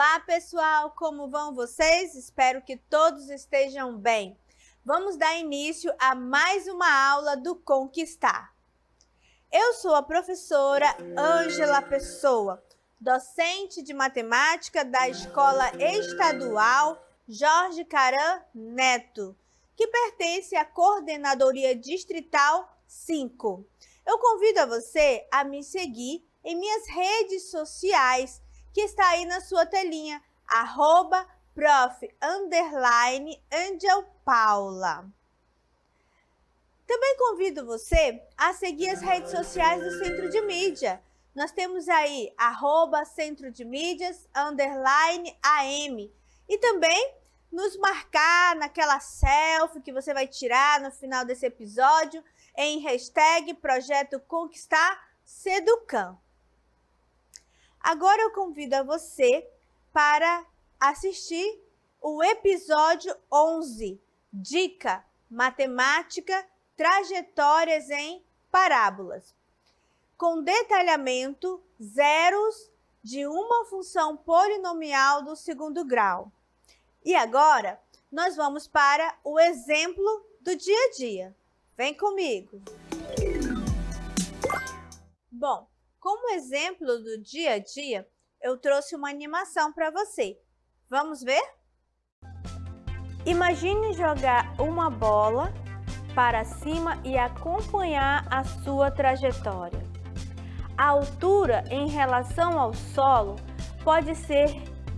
Olá, pessoal! Como vão vocês? Espero que todos estejam bem. Vamos dar início a mais uma aula do Conquistar. Eu sou a professora Ângela Pessoa, docente de matemática da Escola Estadual Jorge Caram Neto, que pertence à Coordenadoria Distrital 5. Eu convido a você a me seguir em minhas redes sociais, que está aí na sua telinha, @prof_Angelpaula. Também convido você a seguir as redes sociais do Centro de Mídia. Nós temos aí @Centro de Mídias _AM e também nos marcar naquela selfie que você vai tirar no final desse episódio em hashtag Projeto Conquistar Seducam. Agora eu convido a você para assistir o episódio 11, Dica Matemática Trajetórias em Parábolas, com detalhamento zeros de uma função polinomial do segundo grau. E agora, nós vamos para o exemplo do dia a dia. Vem comigo! Bom, como exemplo do dia a dia, eu trouxe uma animação para você. Vamos ver? Imagine jogar uma bola para cima e acompanhar a sua trajetória. A altura em relação ao solo pode ser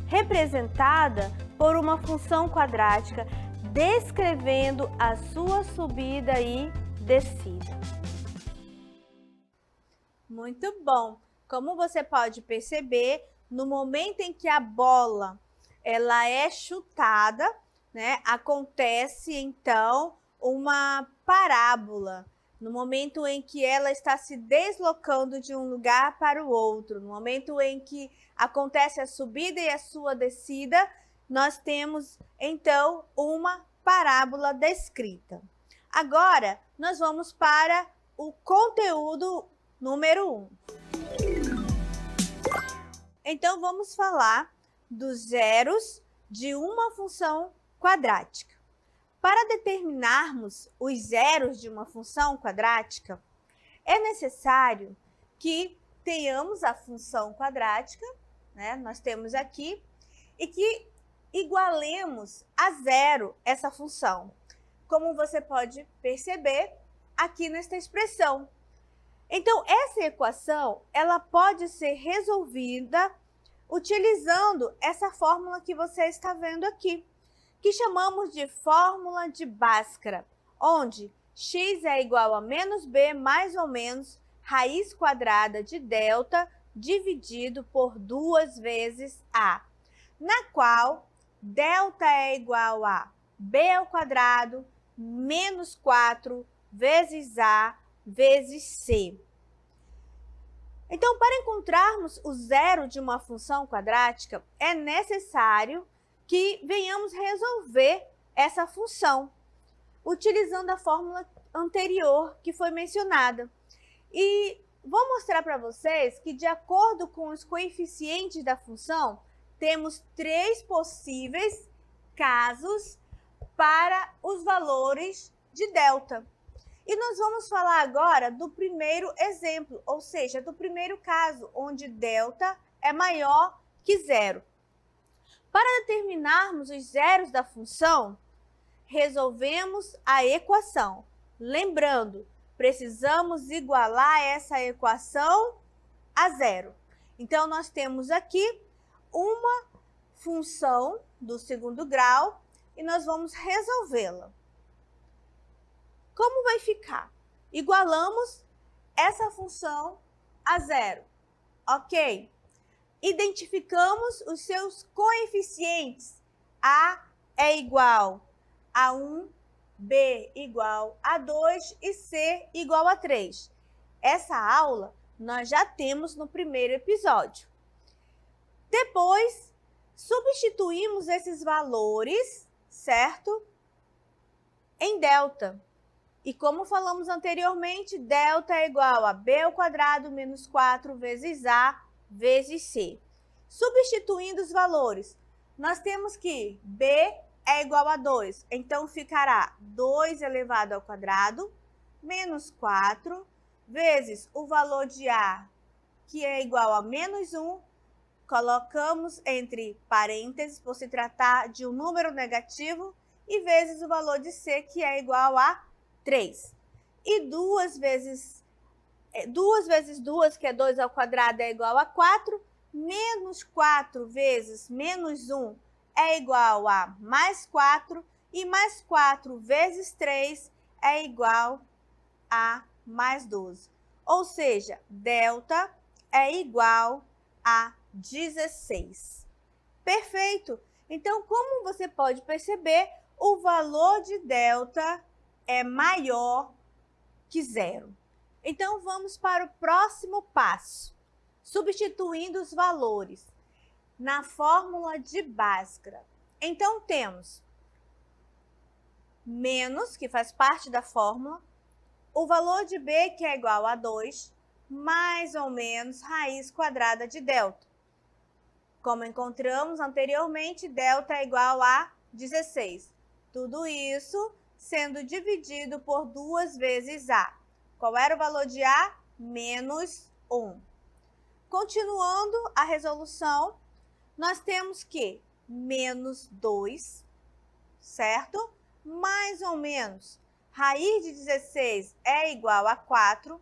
representada por uma função quadrática descrevendo a sua subida e descida. Muito bom! Como você pode perceber, no momento em que a bola ela é chutada, acontece então uma parábola. No momento em que ela está se deslocando de um lugar para o outro, no momento em que acontece a subida e a sua descida, nós temos então uma parábola descrita. Agora, nós vamos para o conteúdo número 1. Então, vamos falar dos zeros de uma função quadrática. Para determinarmos os zeros de uma função quadrática, é necessário que tenhamos a função quadrática, nós temos aqui, e que igualemos a zero essa função, como você pode perceber aqui nesta expressão. Então, essa equação ela pode ser resolvida utilizando essa fórmula que você está vendo aqui, que chamamos de fórmula de Bhaskara, onde x é igual a menos b mais ou menos raiz quadrada de delta dividido por 2 vezes a, na qual delta é igual a b ao quadrado menos 4 vezes a vezes c. Então, para encontrarmos o zero de uma função quadrática, é necessário que venhamos resolver essa função, utilizando a fórmula anterior que foi mencionada. E vou mostrar para vocês que, de acordo com os coeficientes da função, temos 3 possíveis casos para os valores de delta. E nós vamos falar agora do primeiro exemplo, ou seja, do primeiro caso, onde delta é maior que zero. Para determinarmos os zeros da função, resolvemos a equação. Lembrando, precisamos igualar essa equação a zero. Então, nós temos aqui uma função do segundo grau e nós vamos resolvê-la. Como vai ficar? Igualamos essa função a zero, ok? Identificamos os seus coeficientes. A é igual a 1, B igual a 2 e C igual a 3. Essa aula nós já temos no primeiro episódio. Depois, substituímos esses valores, certo? Em delta. E como falamos anteriormente, delta é igual a b ao quadrado menos 4 vezes a vezes c. Substituindo os valores, nós temos que b é igual a 2, então ficará 2 elevado ao quadrado menos 4 vezes o valor de a, que é igual a menos 1, colocamos entre parênteses por se tratar de um número negativo, e vezes o valor de c, que é igual a 3. E 2 vezes 2, que é 2 ao quadrado, é igual a 4, menos 4 vezes menos 1 é igual a mais 4, e mais 4 vezes 3 é igual a mais 12. Ou seja, delta é igual a 16. Perfeito! Então, como você pode perceber, o valor de delta é maior que zero. Então, vamos para o próximo passo. Substituindo os valores na fórmula de Bhaskara. Então, temos menos, que faz parte da fórmula, o valor de b, que é igual a 2, mais ou menos raiz quadrada de delta. Como encontramos anteriormente, delta é igual a 16. Tudo isso sendo dividido por 2 vezes a. Qual era o valor de a? Menos 1. Continuando a resolução, nós temos que menos 2, certo? Mais ou menos, raiz de 16 é igual a 4,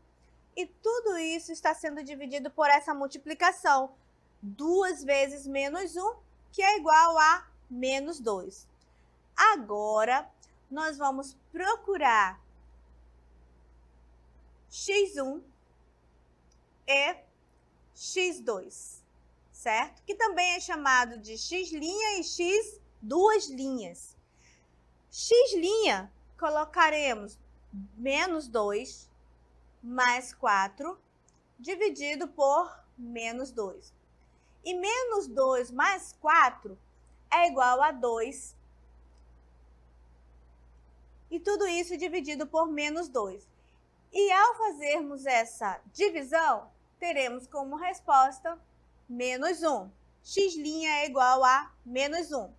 e tudo isso está sendo dividido por essa multiplicação. 2 vezes menos 1, que é igual a menos 2. Agora, nós vamos procurar x1 e x2, certo? Que também é chamado de x' e x duas linhas. X', colocaremos menos 2 mais 4 dividido por menos 2. E menos 2 mais 4 é igual a 2. E tudo isso dividido por menos 2. E ao fazermos essa divisão, teremos como resposta menos 1. X' é igual a menos 1.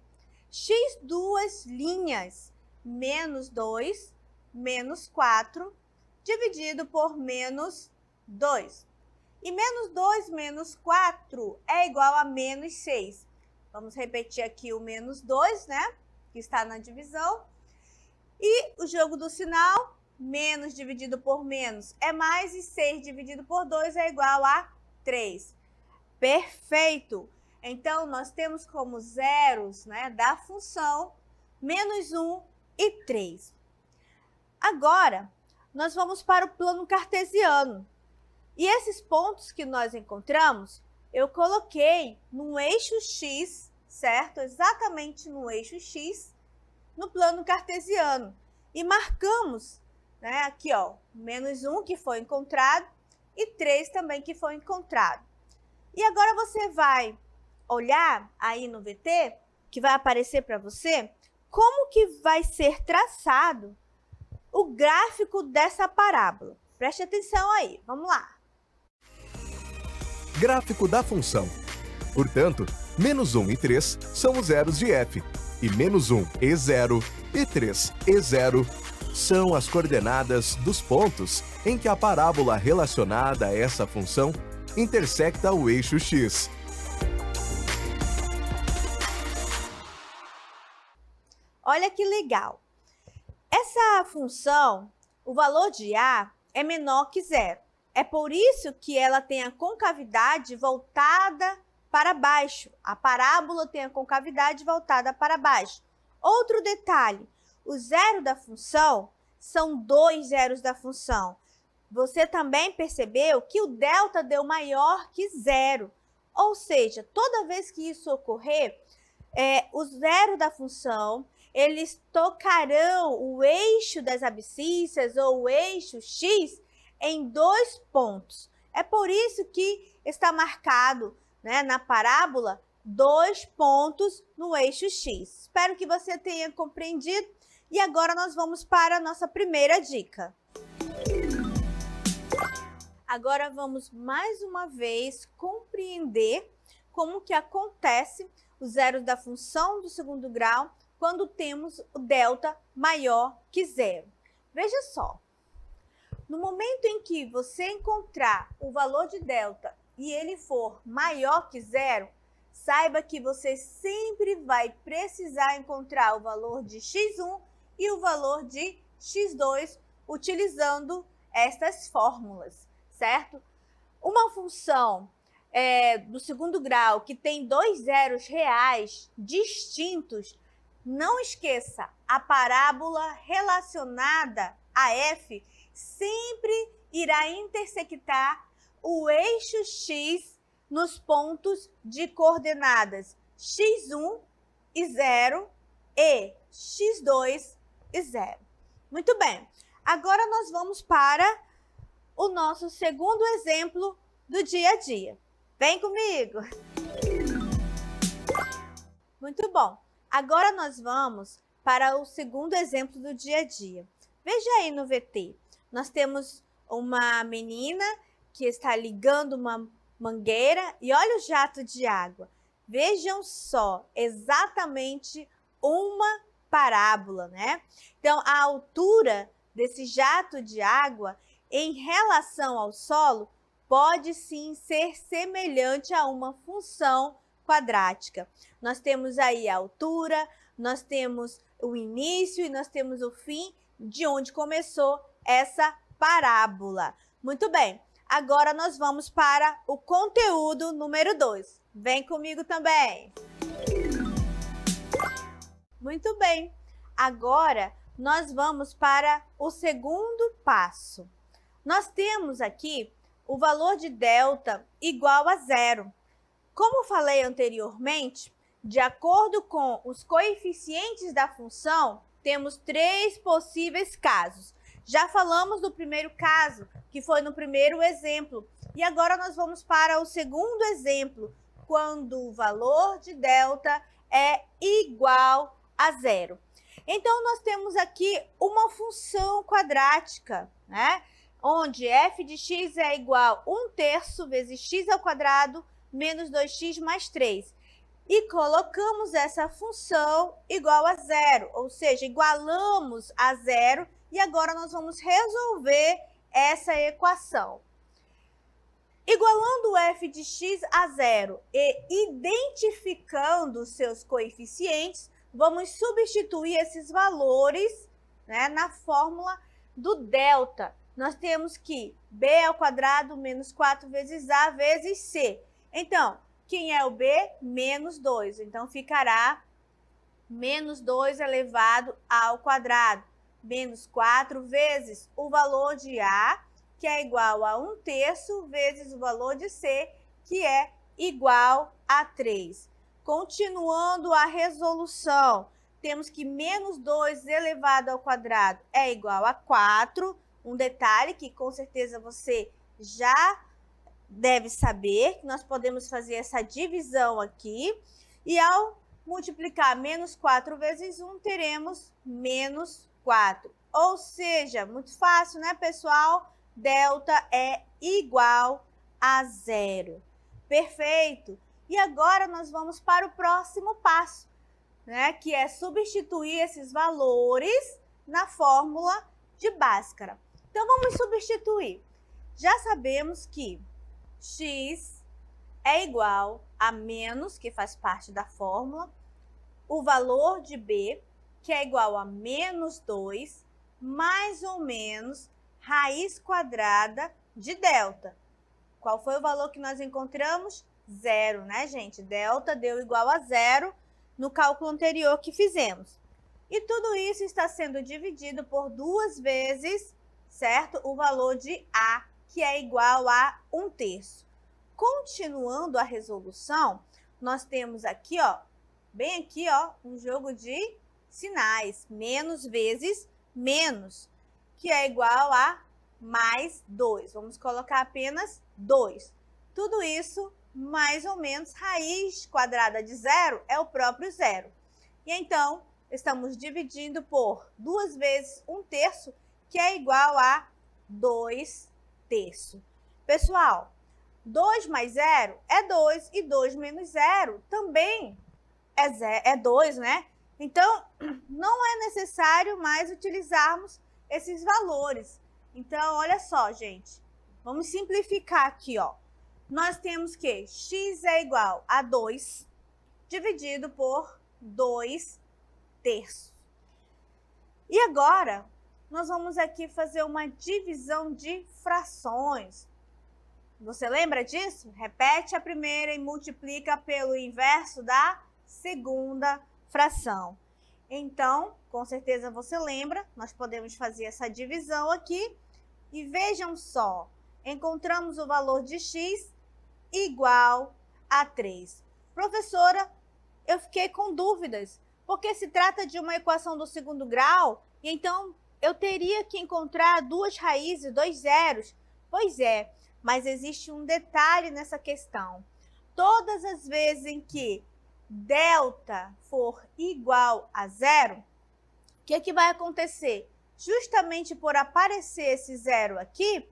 X duas linhas, menos 2, menos 4, dividido por menos 2. E menos 2 menos 4 é igual a menos 6. Vamos repetir aqui o menos 2, né? Que está na divisão. E o jogo do sinal, menos dividido por menos é mais, e 6 dividido por 2 é igual a 3. Perfeito! Então, nós temos como zeros, né, da função menos 1 e 3. Agora, nós vamos para o plano cartesiano. E esses pontos que nós encontramos, eu coloquei no eixo x, certo? Exatamente no eixo x, no plano cartesiano. E marcamos, né, aqui, ó, menos 1 que foi encontrado e 3 também que foi encontrado. E agora você vai olhar aí no VT, que vai aparecer para você, como que vai ser traçado o gráfico dessa parábola. Preste atenção aí, vamos lá. Gráfico da função. Portanto, menos 1 e 3 são os zeros de f, e menos 1 e 0 e 3 e 0 são as coordenadas dos pontos em que a parábola relacionada a essa função intersecta o eixo x. Olha que legal. Essa função, o valor de a é menor que zero. É por isso que ela tem a concavidade voltada para baixo. A parábola tem a concavidade voltada para baixo. Outro detalhe, o zero da função são 2 zeros da função. Você também percebeu que o delta deu maior que zero. Ou seja, toda vez que isso ocorrer, o zero da função, eles tocarão o eixo das abscissas ou o eixo x em 2 pontos. É por isso que está marcado, né, na parábola 2 pontos no eixo x. Espero que você tenha compreendido. E agora nós vamos para a nossa primeira dica. Agora vamos mais uma vez compreender como que acontece os zeros da função do segundo grau quando temos o delta maior que zero. Veja só, no momento em que você encontrar o valor de delta e ele for maior que zero, saiba que você sempre vai precisar encontrar o valor de x1 e o valor de x2 utilizando estas fórmulas, certo? Uma função do segundo grau que tem dois zeros reais distintos, não esqueça, a parábola relacionada a f sempre irá intersectar o eixo x nos pontos de coordenadas x1 e 0 e x2 e 0. Muito bem, agora nós vamos para o nosso segundo exemplo do dia a dia. Vem comigo! Muito bom, agora nós vamos para o segundo exemplo do dia a dia. Veja aí no VT, nós temos uma menina que está ligando uma mangueira e olha o jato de água. Vejam só, exatamente uma parábola, né? Então, a altura desse jato de água em relação ao solo pode sim ser semelhante a uma função quadrática. Nós temos aí a altura, nós temos o início e nós temos o fim de onde começou essa parábola. Muito bem, agora nós vamos para o conteúdo número 2. Vem comigo também! Muito bem, agora nós vamos para o segundo passo. Nós temos aqui o valor de delta igual a zero. Como falei anteriormente, de acordo com os coeficientes da função, temos três possíveis casos. Já falamos do primeiro caso, que foi no primeiro exemplo, e agora nós vamos para o segundo exemplo, quando o valor de delta é igual a zero. Então, nós temos aqui uma função quadrática, né? Onde f de x é igual a 1/3 vezes x ao quadrado menos 2x mais 3. E colocamos essa função igual a zero, ou seja, igualamos a zero, e agora nós vamos resolver essa equação. Igualando o f de x a zero e identificando os seus coeficientes, vamos substituir esses valores, né, na fórmula do delta. Nós temos que b ao quadrado menos 4 vezes a vezes c. Então, quem é o b? Menos 2. Então, ficará menos 2 elevado ao quadrado, menos 4 vezes o valor de a, que é igual a 1/3 vezes o valor de c, que é igual a 3. Continuando a resolução, temos que menos 2 elevado ao quadrado é igual a 4. Um detalhe que com certeza você já deve saber, que nós podemos fazer essa divisão aqui. E ao multiplicar menos 4 vezes 1, teremos menos 4. Ou seja, muito fácil, né, pessoal? Delta é igual a zero. Perfeito! E agora nós vamos para o próximo passo, né, que é substituir esses valores na fórmula de Bhaskara. Então, vamos substituir. Já sabemos que x é igual a menos, que faz parte da fórmula, o valor de b, que é igual a menos 2, mais ou menos raiz quadrada de delta. Qual foi o valor que nós encontramos? Zero, né, gente? Delta deu igual a zero no cálculo anterior que fizemos. E tudo isso está sendo dividido por 2 vezes, certo? O valor de a, que é igual a 1/3. Continuando a resolução, nós temos aqui, ó, bem aqui, ó, um jogo de sinais. Menos vezes menos, que é igual a mais 2. Vamos colocar apenas 2. Tudo isso, mais ou menos, raiz quadrada de zero é o próprio zero. E então, estamos dividindo por 2 vezes 1/3, que é igual a 2/3. Pessoal, 2 mais 0 é 2 e 2 menos 0 também é 2, né? Então, não é necessário mais utilizarmos esses valores. Então, olha só, gente. Vamos simplificar aqui, ó. Nós temos que x é igual a 2 dividido por 2 terços. E agora, nós vamos aqui fazer uma divisão de frações. Você lembra disso? Repete a primeira e multiplica pelo inverso da segunda fração. Então, com certeza você lembra, nós podemos fazer essa divisão aqui. E vejam só, encontramos o valor de x igual a 3. Professora, eu fiquei com dúvidas, porque se trata de uma equação do segundo grau, e então eu teria que encontrar duas raízes, dois zeros. Pois é, mas existe um detalhe nessa questão. Todas as vezes em que delta for igual a zero, o que vai acontecer? Justamente por aparecer esse zero aqui,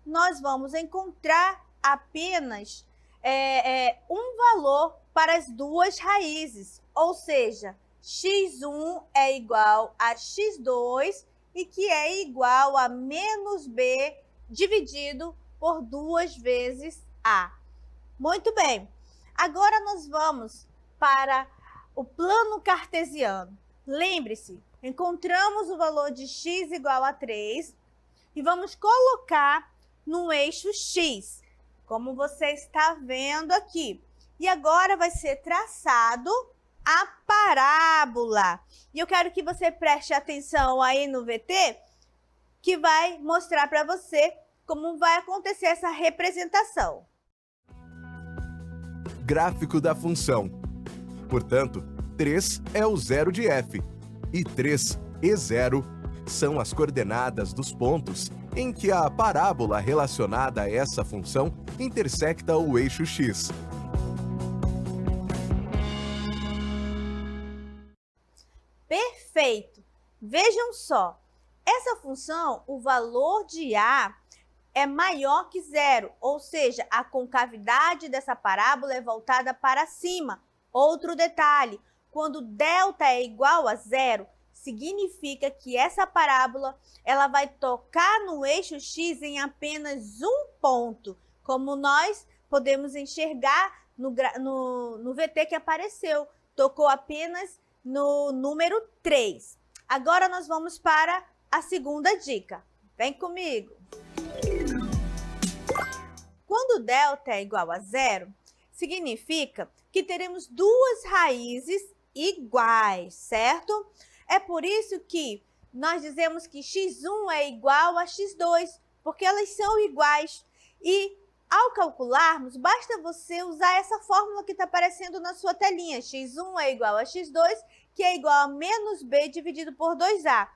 nós vamos encontrar apenas um valor para as duas raízes, ou seja, x1 é igual a x2 e que é igual a menos b dividido por 2 vezes a. Muito bem, agora nós vamos para o plano cartesiano. Lembre-se, encontramos o valor de x igual a 3 e vamos colocar no eixo x, como você está vendo aqui. E agora vai ser traçado a parábola. E eu quero que você preste atenção aí no VT, que vai mostrar para você como vai acontecer essa representação. Gráfico da função. Portanto, 3 é o zero de f, e 3 e 0 são as coordenadas dos pontos em que a parábola relacionada a essa função intersecta o eixo x. Perfeito! Vejam só, essa função, o valor de a é maior que zero, ou seja, a concavidade dessa parábola é voltada para cima. Outro detalhe, quando delta é igual a zero, significa que essa parábola ela vai tocar no eixo x em apenas um ponto, como nós podemos enxergar no VT que apareceu. Tocou apenas no número 3. Agora nós vamos para a segunda dica. Vem comigo. Quando delta é igual a zero, significa que teremos duas raízes iguais, certo? É por isso que nós dizemos que x1 é igual a x2, porque elas são iguais. E ao calcularmos, basta você usar essa fórmula que está aparecendo na sua telinha. x1 é igual a x2, que é igual a menos b dividido por 2a.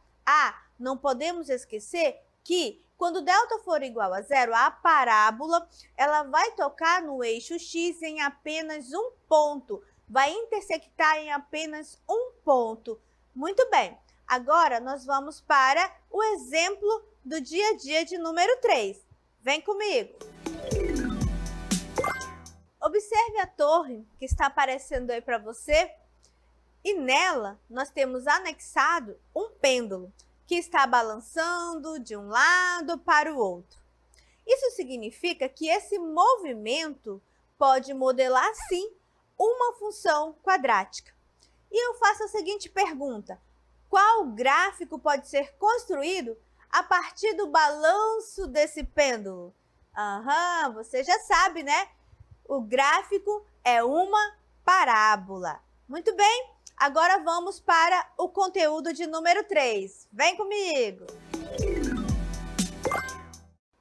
Não podemos esquecer que quando delta for igual a zero, a parábola ela vai tocar no eixo x em apenas um ponto. Vai intersectar em apenas um ponto. Muito bem. Agora nós vamos para o exemplo do dia a dia de número 3. Vem comigo. Observe a torre que está aparecendo aí para você. E nela nós temos anexado um pêndulo que está balançando de um lado para o outro. Isso significa que esse movimento pode modelar, sim, uma função quadrática. E eu faço a seguinte pergunta: qual gráfico pode ser construído a partir do balanço desse pêndulo? Você já sabe, né? O gráfico é uma parábola. Muito bem, agora vamos para o conteúdo de número 3. Vem comigo!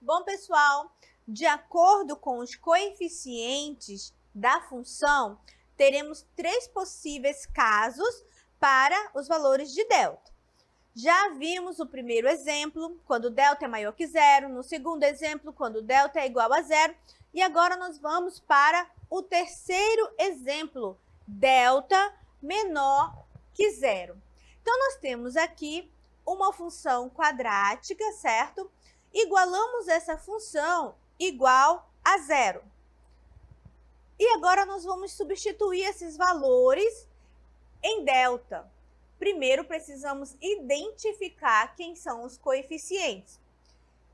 Bom, pessoal, de acordo com os coeficientes da função, teremos 3 possíveis casos para os valores de delta. Já vimos o primeiro exemplo, quando delta é maior que zero, no segundo exemplo, quando delta é igual a zero, e agora nós vamos para o terceiro exemplo, delta menor que zero. Então, nós temos aqui uma função quadrática, certo? Igualamos essa função igual a zero. E agora nós vamos substituir esses valores em delta. Primeiro, precisamos identificar quem são os coeficientes.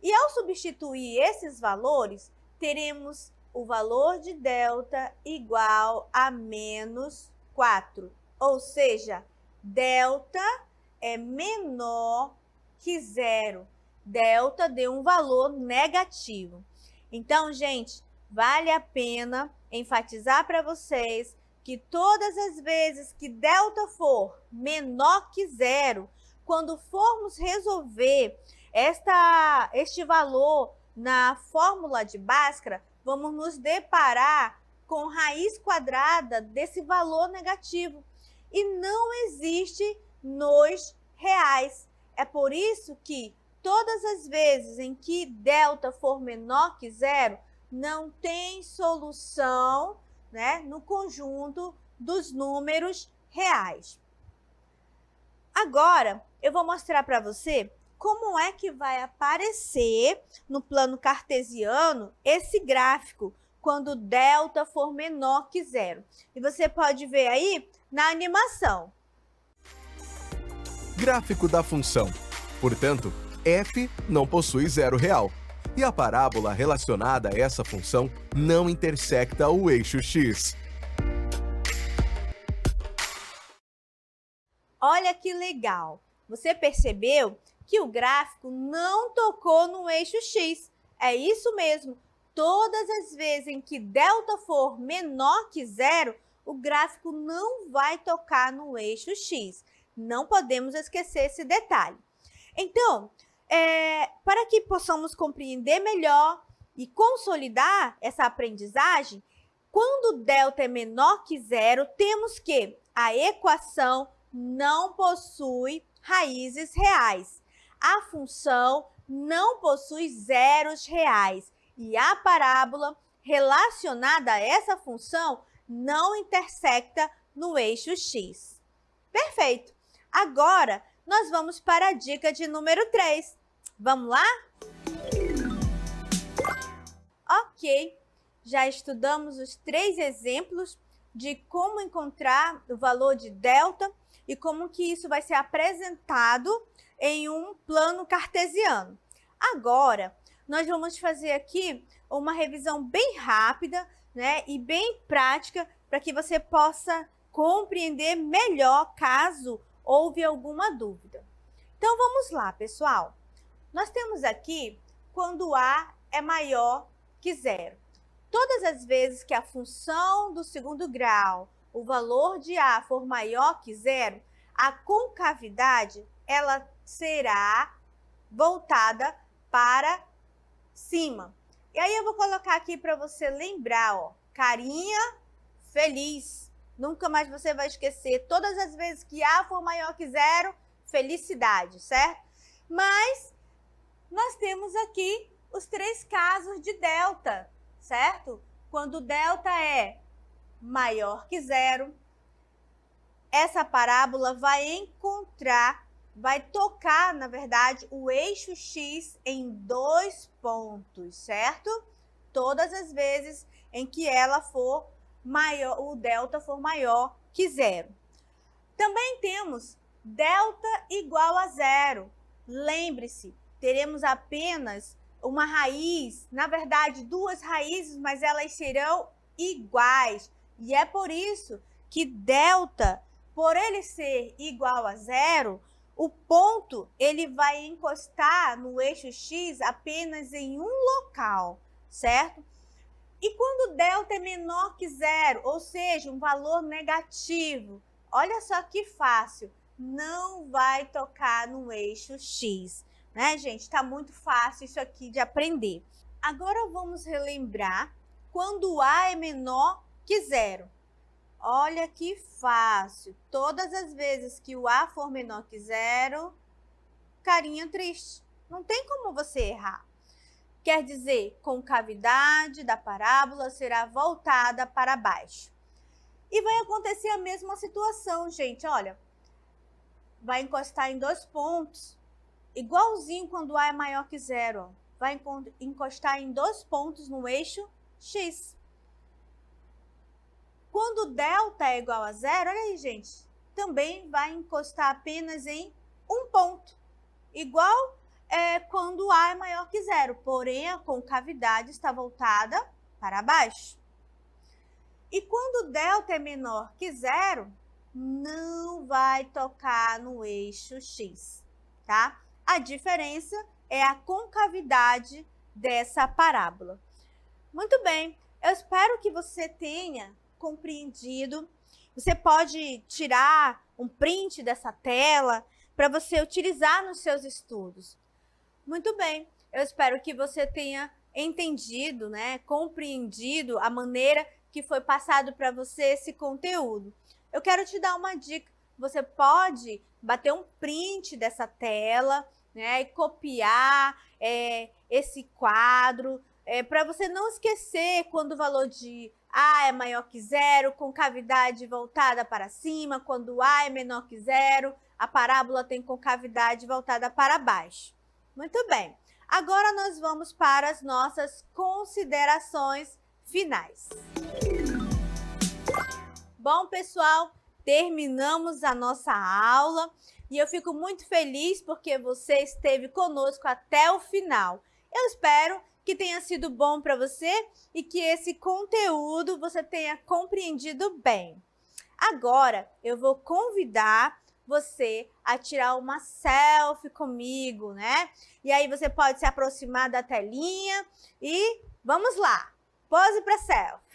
E ao substituir esses valores, teremos o valor de delta igual a menos 4. Ou seja, delta é menor que zero. Delta deu um valor negativo. Então, gente, vale a pena enfatizar para vocês que todas as vezes que delta for menor que zero, quando formos resolver este valor na fórmula de Bhaskara, vamos nos deparar com raiz quadrada desse valor negativo. E não existe nos reais. É por isso que todas as vezes em que delta for menor que zero, não tem solução, né, no conjunto dos números reais. Agora, eu vou mostrar para você como é que vai aparecer no plano cartesiano esse gráfico quando delta for menor que zero. E você pode ver aí na animação. Gráfico da função. Portanto, f não possui zero real. E a parábola relacionada a essa função não intersecta o eixo x. Olha que legal! Você percebeu que o gráfico não tocou no eixo x. É isso mesmo. Todas as vezes em que delta for menor que zero, o gráfico não vai tocar no eixo x. Não podemos esquecer esse detalhe. Então, para que possamos compreender melhor e consolidar essa aprendizagem, quando delta é menor que zero, temos que a equação não possui raízes reais. A função não possui zeros reais. E a parábola relacionada a essa função não intersecta no eixo x. Perfeito! Agora, nós vamos para a dica de número 3. Vamos lá? Ok, já estudamos os 3 exemplos de como encontrar o valor de delta e como que isso vai ser apresentado em um plano cartesiano. Agora, nós vamos fazer aqui uma revisão bem rápida, né, e bem prática para que você possa compreender melhor caso houve alguma dúvida. Então, vamos lá, pessoal. Nós temos aqui quando A é maior que zero. Todas as vezes que a função do segundo grau, o valor de A for maior que zero, a concavidade ela será voltada para cima. E aí eu vou colocar aqui para você lembrar, ó, carinha feliz. Nunca mais você vai esquecer. Todas as vezes que A for maior que zero, felicidade, certo? Mas nós temos aqui os 3 casos de delta, certo? Quando delta é maior que zero, essa parábola vai tocar, na verdade, o eixo x em 2 pontos, certo? Todas as vezes em que ela for maior, o delta for maior que zero. Também temos delta igual a zero. Lembre-se, teremos apenas uma raiz, na verdade, 2 raízes, mas elas serão iguais. E é por isso que delta, por ele ser igual a zero, o ponto ele vai encostar no eixo x apenas em um local, certo? E quando delta é menor que zero, ou seja, um valor negativo, olha só que fácil, não vai tocar no eixo x, né, gente? Está muito fácil isso aqui de aprender. Agora vamos relembrar quando A é menor que zero. Olha que fácil. Todas as vezes que o A for menor que zero, carinha triste. Não tem como você errar. Quer dizer, concavidade da parábola será voltada para baixo. E vai acontecer a mesma situação, gente. Olha, vai encostar em 2 pontos. Igualzinho quando A é maior que zero. Vai encostar em 2 pontos no eixo x. Quando delta é igual a zero, olha aí, gente, também vai encostar apenas em um ponto, igual quando A é maior que zero, porém a concavidade está voltada para baixo. E quando delta é menor que zero, não vai tocar no eixo X, tá? A diferença é a concavidade dessa parábola. Muito bem, eu espero que você tenha compreendido. Você pode tirar um print dessa tela para você utilizar nos seus estudos. Muito bem, eu espero que você tenha entendido, né, compreendido a maneira que foi passado para você esse conteúdo. Eu quero te dar uma dica. Você pode bater um print dessa tela, né, e copiar esse quadro, para você não esquecer quando o valor de A é maior que zero, concavidade voltada para cima, quando A é menor que zero, a parábola tem concavidade voltada para baixo. Muito bem, agora nós vamos para as nossas considerações finais. Bom, pessoal, terminamos a nossa aula e eu fico muito feliz porque você esteve conosco até o final. Eu espero que tenha sido bom para você e que esse conteúdo você tenha compreendido bem. Agora, eu vou convidar você a tirar uma selfie comigo, né? E aí você pode se aproximar da telinha e vamos lá! Pose para selfie!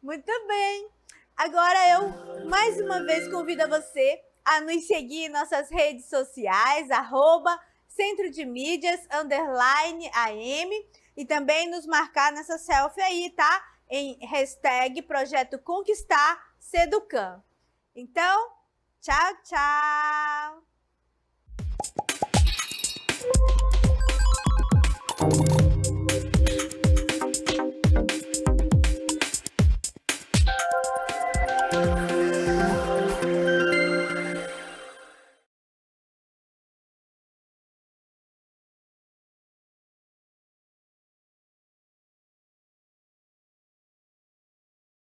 Muito bem! Agora eu, mais uma vez, convido você a nos seguir em nossas redes sociais, @Centro de Mídias, _AM, e também nos marcar nessa selfie aí, tá? Em #Projeto Conquistar Seducam. Então, tchau, tchau!